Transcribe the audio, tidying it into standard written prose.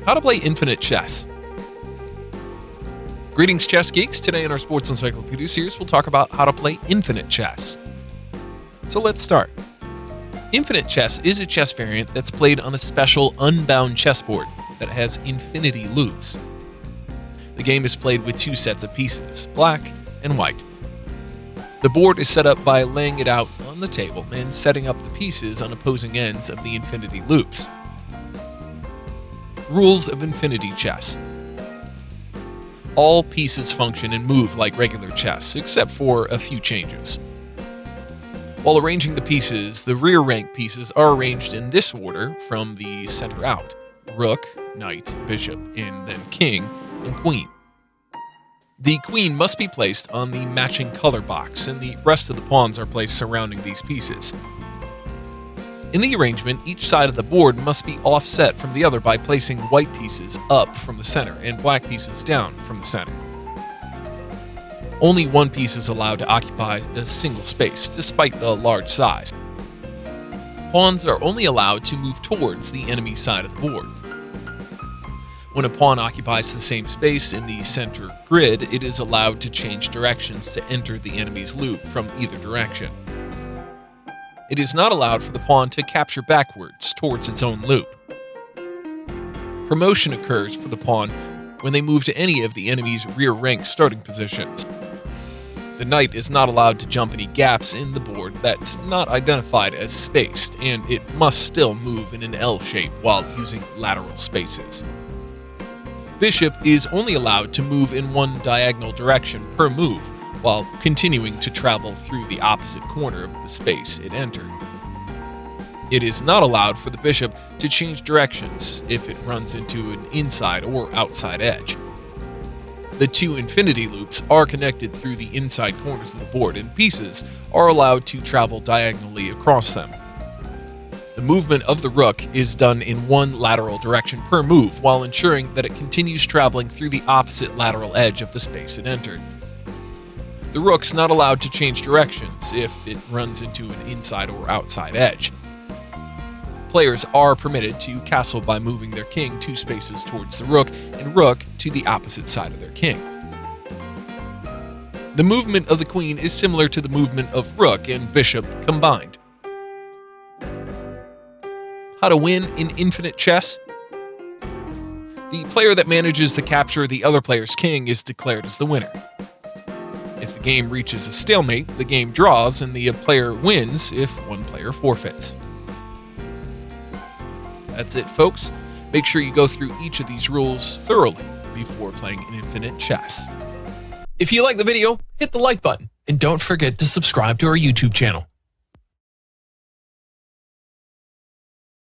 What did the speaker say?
How to play infinite chess. Greetings, chess geeks. Today in our Sports Encyclopedia series, we'll talk about how to play infinite chess. So let's start. Infinite chess is a chess variant that's played on a special unbound chessboard that has infinity loops. The game is played with two sets of pieces, black and white. The board is set up by laying it out on the table and setting up the pieces on opposing ends of the infinity loops. Rules of infinity chess. All pieces function and move like regular chess, except for a few changes. While arranging the pieces, the rear rank pieces are arranged in this order from the center out: rook, knight, bishop, and then king and queen. The queen must be placed on the matching color box, and the rest of the pawns are placed surrounding these pieces. In the arrangement, each side of the board must be offset from the other by placing white pieces up from the center and black pieces down from the center. Only one piece is allowed to occupy a single space, despite the large size. Pawns are only allowed to move towards the enemy side of the board. When a pawn occupies the same space in the center grid, it is allowed to change directions to enter the enemy's loop from either direction. It is not allowed for the pawn to capture backwards towards its own loop. Promotion occurs for the pawn when they move to any of the enemy's rear rank starting positions. The knight is not allowed to jump any gaps in the board that's not identified as spaced, and it must still move in an L shape while using lateral spaces. Bishop is only allowed to move in one diagonal direction per move, while continuing to travel through the opposite corner of the space it entered. It is not allowed for the bishop to change directions if it runs into an inside or outside edge. The two infinity loops are connected through the inside corners of the board, and pieces are allowed to travel diagonally across them. The movement of the rook is done in one lateral direction per move, while ensuring that it continues traveling through the opposite lateral edge of the space it entered. The rook's not allowed to change directions if it runs into an inside or outside edge. Players are permitted to castle by moving their king 2 spaces towards the rook and rook to the opposite side of their king. The movement of the queen is similar to the movement of rook and bishop combined. How to win in infinite chess? The player that manages to capture the other player's king is declared as the winner. If the game reaches a stalemate, the game draws and the player wins if one player forfeits. That's it, folks. Make sure you go through each of these rules thoroughly before playing in infinite chess. If you like the video, hit the like button and don't forget to subscribe to our YouTube channel.